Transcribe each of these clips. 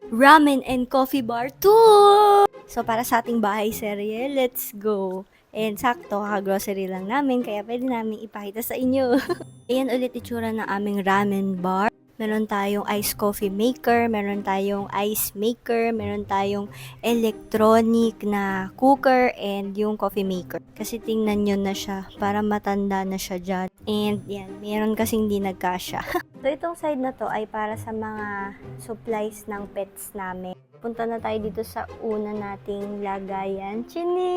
Ramen and Coffee Bar Tour! So, para sa ating bahay serye, let's go! And sakto, kaka-grocery lang namin, kaya pwede namin ipakita sa inyo. Ayan ulit itsura ng aming ramen bar. Meron tayong ice coffee maker, meron tayong ice maker, meron tayong electronic na cooker, and yung coffee maker. Kasi tingnan nyo na siya, para matanda na siya dyan. And yan, meron kasing di nagkasya. So, itong side na to ay para sa mga supplies ng pets namin. Punta na tayo dito sa una nating lagayan. Chinin!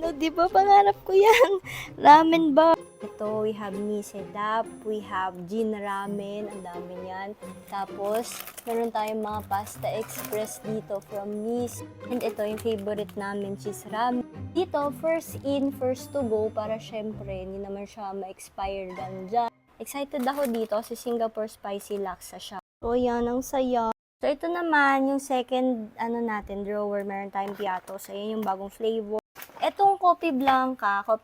O, di ba pangarap ko yan? Ramen bar. Ito, we have Nisedap, we have Jin Ramen, ang dami niyan. Tapos, meron tayong mga pasta express dito from Nis. And ito, yung favorite namin, cheese ramen. Dito, first in, first to go, para syempre, hindi naman siya ma-expire dyan. Excited ako dito kasi Singapore Spicy Laksa siya. So, yan, ang saya. So, ito naman, yung second, drawer, meron tayong piato. So, yan yung bagong flavor. Etong Coffee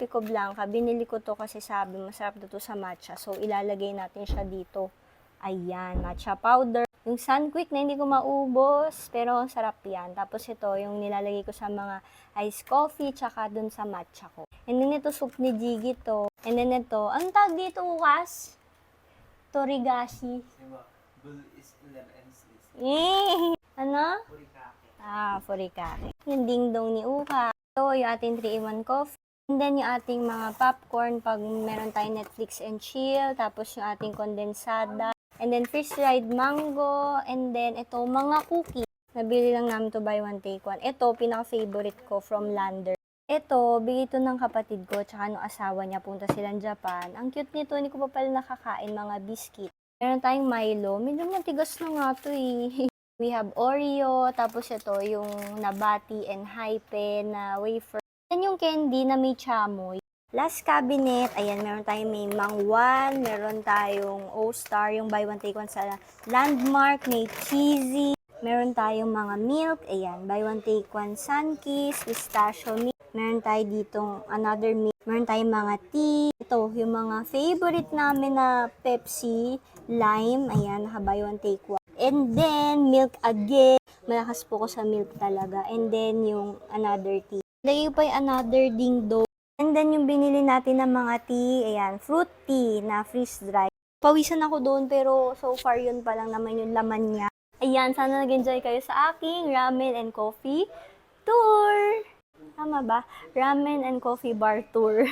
ko Blanca, binili ko to kasi sabi masarap to sa matcha. So, ilalagay natin siya dito. Ayan, matcha powder. Yung Sunquick na hindi ko maubos, pero sarap yan. Tapos ito, yung nilalagay ko sa mga iced coffee, tsaka dun sa matcha ko. And then ito, soup ni Jiggy to. And then ito, ang tag dito, Ukas? Torigashi. Ano? Furikake. Yung dingdong ni Uka. Ito, yung ating 3-in-1 coffee. And then, yung ating mga popcorn pag meron tayong Netflix and chill. Tapos, yung ating kondensada. And then, freeze-dried mango. And then, ito, mga cookie. Nabili lang namin to buy one, take one. Ito, pinaka-favorite ko from Lander. Ito, bigay ito ng kapatid ko. Tsaka nung asawa niya, punta silang Japan. Ang cute nito, hindi ko pa pala nakakain mga biscuit. Meron tayong Milo. Medyo matigas na nga to eh. We have Oreo, tapos ito yung Nabati and Hype na wafer. Yan yung candy na may chamoy. Last cabinet, ayan, meron tayong may Mangwan, meron tayong O-Star, yung buy one take one sa Landmark, may cheesy. Meron tayong mga milk, ayan, buy one take one Sunkiss, pistachio milk. Meron tayo ditong another milk. Meron tayong mga tea. Ito, yung mga favorite namin na Pepsi, lime, ayan, buy one take one. And then, milk again. Malakas po ko sa milk talaga. And then, yung another tea. Lagay pa yung another dingdong. And then, yung binili natin ng mga tea, ayan, fruit tea na freeze-dry. Pawisan ako doon, pero so far yun pa lang naman yung laman niya. Ayan, sana nag-enjoy kayo sa aking ramen and coffee tour. Tama ba? Ramen and coffee bar tour.